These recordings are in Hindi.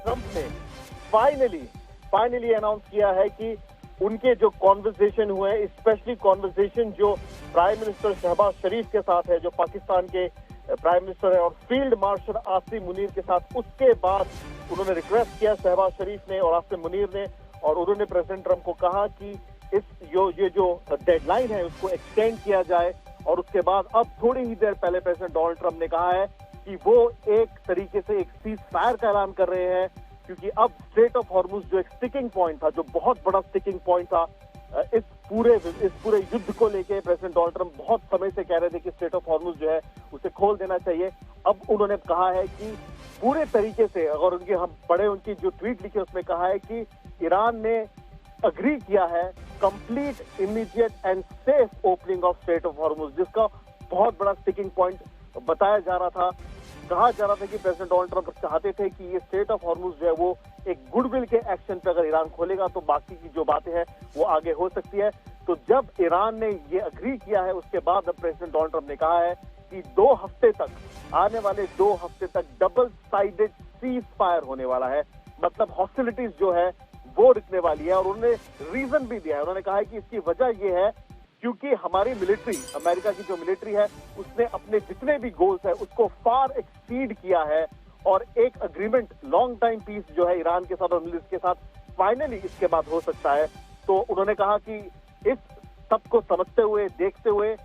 ट्रंप ने फाइनली अनाउंस किया है कि उनके जो कॉन्वर्सेशन हुए, स्पेशली कॉन्वर्सेशन जो प्राइम मिनिस्टर शहबाज शरीफ के साथ है, जो पाकिस्तान के प्राइम मिनिस्टर है, और फील्ड मार्शल आसिम मुनीर के साथ, उसके बाद उन्होंने रिक्वेस्ट किया शहबाज शरीफ ने और आसिम मुनीर ने, और उन्होंने प्रेसिडेंट ट्रंप को कहा कि ये जो डेडलाइन है उसको एक्सटेंड किया जाए। और उसके बाद अब थोड़ी ही देर पहले प्रेसिडेंट डोनाल्ड ट्रंप ने कहा है कि वो एक तरीके से एक सीज फायर का ऐलान कर रहे हैं, क्योंकि अब स्ट्रेट ऑफ हॉर्मुज जो एक स्टिकिंग पॉइंट था, जो बहुत बड़ा स्टिकिंग पॉइंट था इस पूरे युद्ध को लेके, प्रेसिडेंट डोनाल्ड ट्रंप बहुत समय से कह रहे थे कि स्ट्रेट ऑफ हॉर्मुज जो है उसे खोल देना चाहिए। अब उन्होंने कहा है कि पूरे तरीके से, अगर उनकी हम पढ़े उनकी जो ट्वीट लिखी उसमें कहा है कि ईरान ने अग्री किया है complete immediate and safe opening of straight of Hormuz, जिसका बहुत बड़ा स्टिकिंग पॉइंट बताया जा रहा था। कहा जा रहा था कि प्रेसिडेंट डोनाल्ड ट्रंप चाहते थे कि ये स्ट्रेट ऑफ हॉर्मुज जो है वो एक गुडविल के एक्शन पे अगर ईरान खोलेगा तो बाकी की जो बातें हैं वो आगे हो सकती है। तो जब ईरान ने ये अग्री किया है उसके बाद अब प्रेसिडेंट डोनाल्ड ट्रंप ने कहा है कि 2 हफ्ते तक, आने वाले 2 हफ्ते तक डबल साइडेड सीज फायर होने वाला है, मतलब हॉस्टिलिटीज जो है वो रुकने वाली है। और उन्होंने रीजन भी दिया है, उन्होंने कहा है कि इसकी वजह ये है क्योंकि हमारी मिलिट्री, अमेरिका की जो मिलिट्री है, उसने अपने जितने भी गोल्स है उसको फार एक्सीड किया है, और एक अग्रीमेंट लॉन्ग टाइम पीस जो है ईरान के साथ और मिलिट्री के साथ फाइनली इसके बाद हो सकता है। तो उन्होंने कहा कि इस सब को समझते हुए, देखते हुए,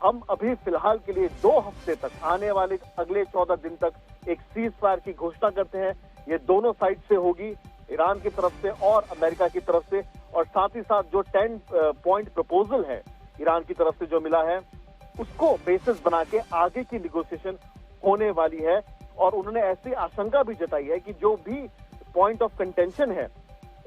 हम अभी फिलहाल के लिए 2 हफ्ते तक, आने वाले अगले 14 दिन तक एक सीज फायर की घोषणा करते हैं। ये दोनों साइड से होगी, ईरान की तरफ से और अमेरिका की तरफ से, और साथ ही साथ जो 10 पॉइंट प्रपोजल है ईरान की तरफ से जो मिला है उसको बेसिस बना के आगे की निगोशिएशन होने वाली है। और उन्होंने ऐसी आशंका भी जताई है कि जो भी पॉइंट ऑफ कंटेंशन है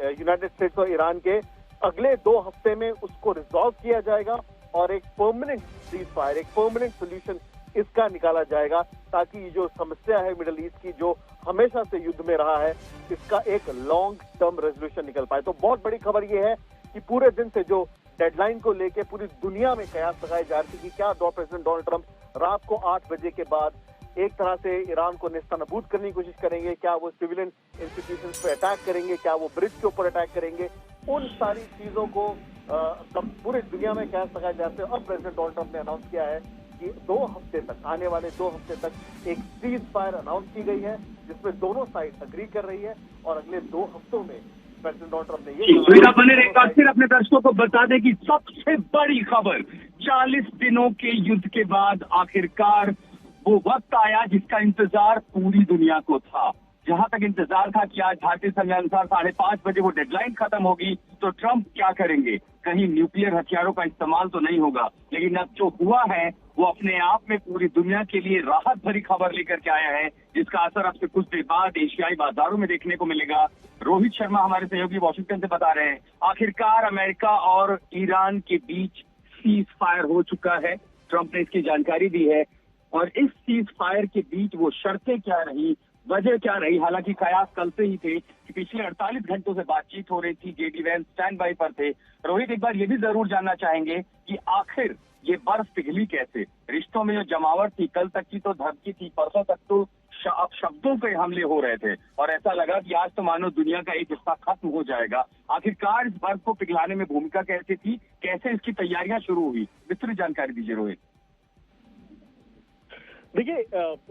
यूनाइटेड स्टेट्स और ईरान के, अगले 2 हफ्ते में उसको रिजॉल्व किया जाएगा और एक परमानेंट सीज फायर, एक परमानेंट सोल्यूशन इसका निकाला जाएगा, ताकि ये जो समस्या है मिडिल ईस्ट की, जो हमेशा से युद्ध में रहा है, इसका एक लॉन्ग टर्म रेजोल्यूशन निकल पाए। तो बहुत बड़ी खबर ये है कि पूरे दिन से जो डेडलाइन को लेके पूरी दुनिया में कयास लगाए जा रही थी कि क्या प्रेसिडेंट डोनाल्ड ट्रंप रात को 8 बजे के बाद एक तरह से ईरान को नेस्तनाबूद करने की कोशिश करेंगे, क्या वो सिविलियन इंस्टीट्यूशंस पे अटैक करेंगे, क्या वो ब्रिज के ऊपर अटैक करेंगे, उन सारी चीजों को पूरी दुनिया में कयास लगाए जाते हैं। अब प्रेसिडेंट डोनाल्ड ट्रंप ने अनाउंस किया है कि 2 हफ्ते तक, आने वाले 2 हफ्ते तक एक सीज फायर अनाउंस की गई है, जिसमें दोनों साइड अग्री कर रही है, और अगले 2 हफ्तों में प्रेसिडेंट डोनाल्ड ट्रंप ने सुविधा बने एक बार फिर अपने दर्शकों को बता दें कि सबसे बड़ी खबर, 40 दिनों के युद्ध के बाद आखिरकार वो वक्त आया जिसका इंतजार पूरी दुनिया को था। जहां तक इंतजार था कि आज भारतीय समय अनुसार 5:30 बजे वो डेडलाइन खत्म होगी, तो ट्रंप क्या करेंगे, कहीं न्यूक्लियर हथियारों का इस्तेमाल तो नहीं होगा। लेकिन अब जो हुआ है वो अपने आप में पूरी दुनिया के लिए राहत भरी खबर लेकर के आया है, जिसका असर अब से कुछ देर बाद एशियाई बाजारों में देखने को मिलेगा। रोहित शर्मा हमारे सहयोगी वॉशिंगटन से बता रहे हैं, आखिरकार अमेरिका और ईरान के बीच सीज फायर हो चुका है। ट्रंप ने इसकी जानकारी दी है, और इस सीज फायर के बीच वो शर्तें क्या रही, वजह क्या रही। हालांकि कयास कल से ही थे कि पिछले 48 घंटों से बातचीत हो रही थी, जेडी वैंस स्टैंड बाई पर थे। रोहित, एक बार ये भी जरूर जानना चाहेंगे कि आखिर ये बर्फ पिघली कैसे, रिश्तों में जो जमावट थी, कल तक की तो धमकी थी, परसों तक तो अब शब्दों पे हमले हो रहे थे, और ऐसा लगा कि आज तो मानो दुनिया का एक हिस्सा खत्म हो जाएगा। आखिरकार इस बर्फ को पिघलाने में भूमिका कैसे थी, कैसे इसकी तैयारियां शुरू हुई, विस्तृत जानकारी दीजिए रोहित। देखिए,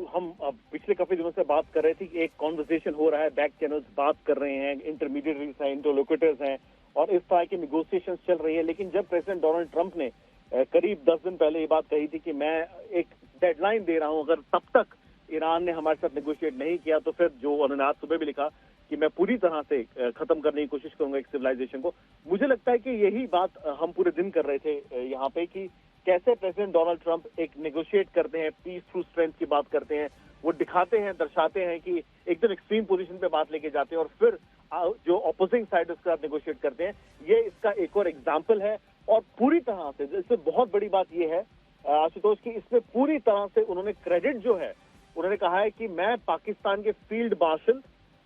हम पिछले काफी दिनों से बात कर रहे थे कि एक कॉन्वर्सेशन हो रहा है, बैक चैनल्स बात कर रहे हैं, इंटरमीडिएटरीज हैं, इंटरलोक्यूटर्स हैं, और इस तरह की निगोशिएशंस चल रही है। लेकिन जब प्रेसिडेंट डोनाल्ड ट्रंप ने करीब 10 दिन पहले ये बात कही थी कि मैं एक डेडलाइन दे रहा हूं, अगर तब तक ईरान ने हमारे साथ नेगोशिएट नहीं किया तो फिर जो उन्होंने आज सुबह भी लिखा कि मैं पूरी तरह से खत्म करने की कोशिश करूंगा एक सिविलाइजेशन को। मुझे लगता है कि यही बात हम पूरे दिन कर रहे थे यहाँ पे, कि कैसे प्रेसिडेंट डोनाल्ड ट्रंप एक नेगोशिएट करते हैं, पीस थ्रू स्ट्रेंथ की बात करते हैं, वो दिखाते हैं, दर्शाते हैं कि एकदम एक्सट्रीम पोजीशन पे बात लेके जाते हैं, और फिर जो अपोजिंग साइड उसके साथ नेगोशिएट करते हैं। ये इसका एक और एग्जाम्पल है, और पूरी तरह से इसमें बहुत बड़ी बात ये है आशुतोष की, इसमें पूरी तरह से उन्होंने क्रेडिट जो है, उन्होंने कहा है कि मैं पाकिस्तान के फील्ड मार्शल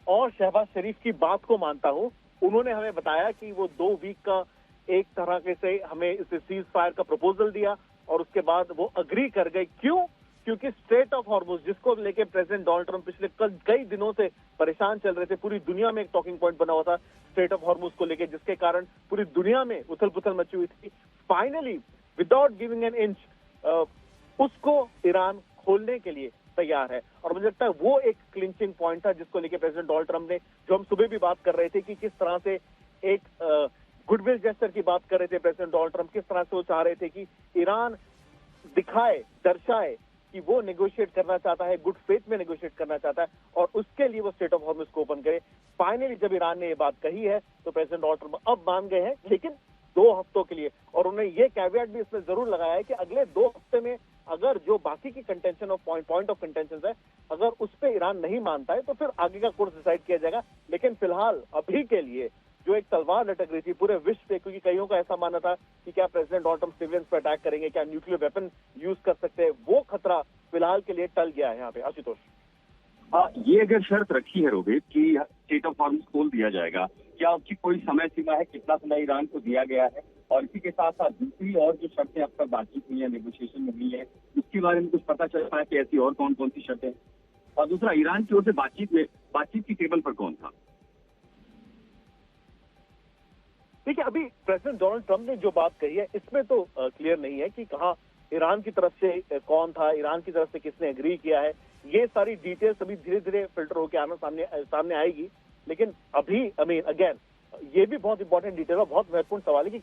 और शहबाज शरीफ की बात को मानता हूं। उन्होंने हमें बताया कि वो 2 वीक का एक तरह से हमें इस सीज फायर का प्रपोजल दिया, और उसके बाद वो अग्री कर गए। क्यों? क्योंकि स्ट्रेट ऑफ हॉर्मुज जिसको लेके प्रेसिडेंट डोनाल्ड ट्रंप पिछले कई दिनों से परेशान चल रहे थे, पूरी दुनिया में एक टॉकिंग पॉइंट बना हुआ था स्ट्रेट ऑफ हॉर्मुज को लेके, जिसके कारण पूरी दुनिया में उथल पुथल मची हुई थी। Finally without giving an inch उसको ईरान खोलने के लिए तैयार है। और मुझे लगता है वो एक क्लिंचिंग पॉइंट था जिसको लेके प्रेसिडेंट डोनाल्ड ट्रंप ने, जो हम सुबह भी बात कर रहे थे कि किस तरह से एक गुडविल जेस्चर की बात कर रहे थे प्रेसिडेंट डोनाल्ड ट्रंप, किस तरह से वो चाह रहे थे कि ईरान दिखाए, दर्शाए कि वो नेगोशिएट करना चाहता है, गुड फेथ में नेगोशिएट करना चाहता है और उसके लिए वो स्ट्रेट ऑफ हॉर्मुज को ओपन करे। फाइनली जब ईरान ने ये बात कही है तो प्रेसिडेंट डोनाल्ड ट्रंप अब मान गए हैं, लेकिन 2 हफ्तों के लिए। और उन्होंने ये कैविएट भी इसमें जरूर लगाया है कि अगले 2 हफ्ते में अगर जो बाकी की contention of point of contention है, अगर उस पर ईरान नहीं मानता है तो फिर आगे का कोर्स डिसाइड किया जाएगा। लेकिन फिलहाल अभी के लिए जो एक तलवार लटक रही थी पूरे विश्व पे, क्योंकि कईयों का ऐसा मानना था कि क्या प्रेसिडेंट डोनाल्ड ट्रंप सिविलियंस पर अटैक करेंगे, क्या न्यूक्लियर वेपन यूज कर सकते हैं, वो खतरा फिलहाल के लिए टल गया है यहाँ पे। आशुतोष, ये अगर शर्त रखी है रोहित कि स्ट्रेट ऑफ हॉर्मुज खोल दिया जाएगा, क्या उसकी कोई समय सीमा है, कितना समय ईरान को दिया गया है? और इसी के साथ साथ दूसरी और जो शर्तें अब तक बातचीत हुई है, नेगोशिएशन में हुई है, उसके बारे में कुछ पता चल पाया कि ऐसी और कौन कौन सी शर्तें? और दूसरा, ईरान की ओर से बातचीत की टेबल पर कौन था? देखिए, अभी प्रेसिडेंट डोनाल्ड ट्रंप ने जो बात कही है इसमें तो क्लियर नहीं है कि कहाँ ईरान की तरफ से कौन था, ईरान की तरफ से किसने एग्री किया है। ये सारी डिटेल्स अभी धीरे धीरे फिल्टर होकर आना सामने आएगी। लेकिन अभी अगेन ये भी बहुत इंपॉर्टेंट डिटेल है, बहुत महत्वपूर्ण सवाल है कि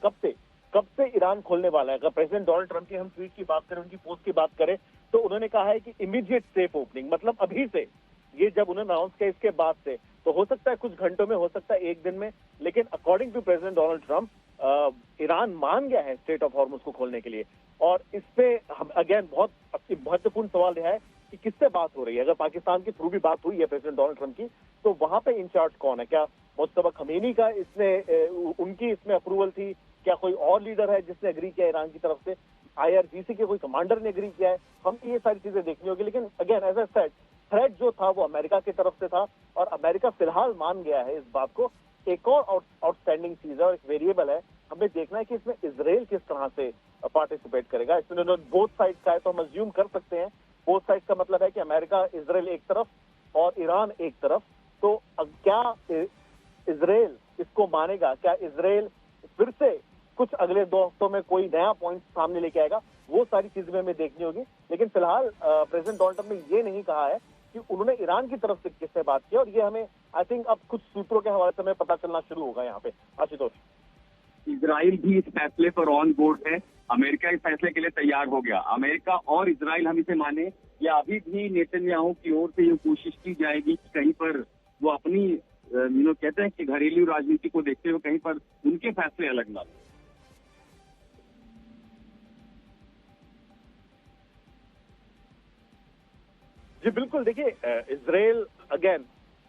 कब से ईरान खोलने वाला है। अगर प्रेसिडेंट डोनाल्ड ट्रंप की हम ट्वीट की बात करें, उनकी पोस्ट की बात करें, तो उन्होंने कहा है कि इमीडिएट सेफ ओपनिंग, मतलब अभी से, ये जब उन्होंने अनाउंस किया इसके बाद से, तो हो सकता है कुछ घंटों में, हो सकता है 1 दिन में, लेकिन according to president Donald Trump Iran मान गया है स्ट्रेट ऑफ हॉर्मुज को खोलने के लिए। और इस पे अगेन बहुत महत्वपूर्ण सवाल यह है कि किससे बात हो रही है। अगर पाकिस्तान के थ्रू भी बात हुई है प्रेसिडेंट डोनाल्ड ट्रंप की, तो वहां पे इंचार्ज कौन है? क्या मुस्तफा खमीनी का उनकी इसमें अप्रूवल थी? क्या कोई और लीडर है जिसने एग्री किया ईरान की तरफ से? IRGC के कोई कमांडर ने एग्री किया है? हम ये सारी चीजें देखनी होगी। लेकिन again as I said, threat जो था वो अमेरिका की तरफ से था और अमेरिका फिलहाल मान गया है इस बात को। एक और आउटस्टैंडिंग चीज है और एक वेरिएबल है, हमें देखना है कि इसमें इजराइल किस तरह से पार्टिसिपेट करेगा। इसमें बोथ साइड का है, तो हम अज्यूम कर सकते हैं बोथ साइड का मतलब है कि अमेरिका, इजराइल एक तरफ और ईरान एक तरफ। तो क्या इजराइल इसको मानेगा? क्या इजराइल फिर से कुछ अगले 2 हफ्तों में कोई नया पॉइंट सामने लेके आएगा? वो सारी चीजें हमें देखनी होगी। लेकिन फिलहाल प्रेसिडेंट डोनाल्ड ट्रंप ने ये नहीं कहा है कि उन्होंने ईरान की तरफ से किससे बात की, और ये हमें आई थिंक अब कुछ सूत्रों के हवाले से हमें पता चलना शुरू होगा यहाँ पे। आशुतोष, इजराइल भी इस फैसले पर ऑन बोर्ड है, अमेरिका इस फैसले के लिए तैयार हो गया। अमेरिका और इजराइल हम इसे माने या अभी भी नेतन्याहू की ओर से ये कोशिश की जाएगी कि कहीं पर वो अपनी कहते हैं कि घरेलू राजनीति को देखते हुए कहीं पर उनके फैसले अलग ना हो। जी बिल्कुल, देखिए इजराइल अगेन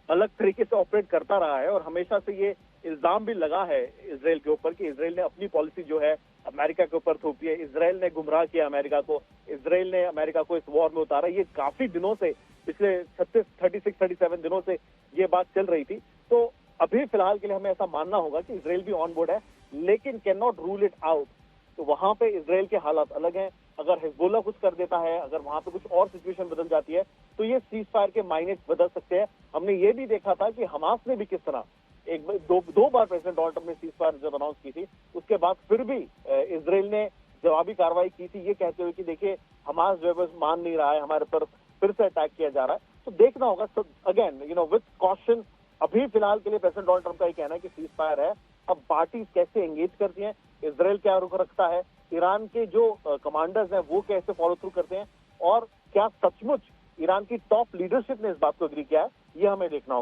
अलग तरीके से ऑपरेट करता रहा है और हमेशा से ये इल्जाम भी लगा है इजराइल के ऊपर कि इजराइल ने अपनी पॉलिसी जो है अमेरिका के ऊपर थोपी है, इजराइल ने गुमराह किया अमेरिका को, इजराइल ने अमेरिका को इस वॉर में उतारा। ये काफी दिनों से, पिछले 36-37 दिनों से ये बात चल रही थी। तो अभी फिलहाल के लिए हमें ऐसा मानना होगा कि इजराइल भी ऑन बोर्ड है, लेकिन can not rule it out. तो वहां पे इजराइल के हालात अलग हैं। अगर हिजबुल्लाह कुछ कर देता है, अगर वहां पे कुछ और सिचुएशन बदल जाती है, तो ये सीज फायर के मायने बदल सकते हैं। हमने ये भी देखा था कि हमास ने भी किस तरह दो बार प्रेसिडेंट डोनाल्ड ट्रंप ने सीज फायर जब अनाउंस की थी, उसके बाद फिर भी इजराइल ने जवाबी कार्रवाई की थी, ये कहते हुए कि देखिए हमास जो है मान नहीं रहा है, हमारे पर फिर से अटैक किया जा रहा है। तो देखना होगा। सो अगेन विद कॉशन, अभी फिलहाल के लिए प्रेसिडेंट डोनाल्ड ट्रंप का ये कहना है कि सीज फायर है। अब पार्टी कैसे एंगेज करती हैं, इजराइल क्या रुख रखता है, ईरान के जो कमांडर्स हैं वो कैसे फॉलो थ्रू करते हैं, और क्या सचमुच ईरान की टॉप लीडरशिप ने इस बात को एग्री किया है, ये हमें देखना होगा।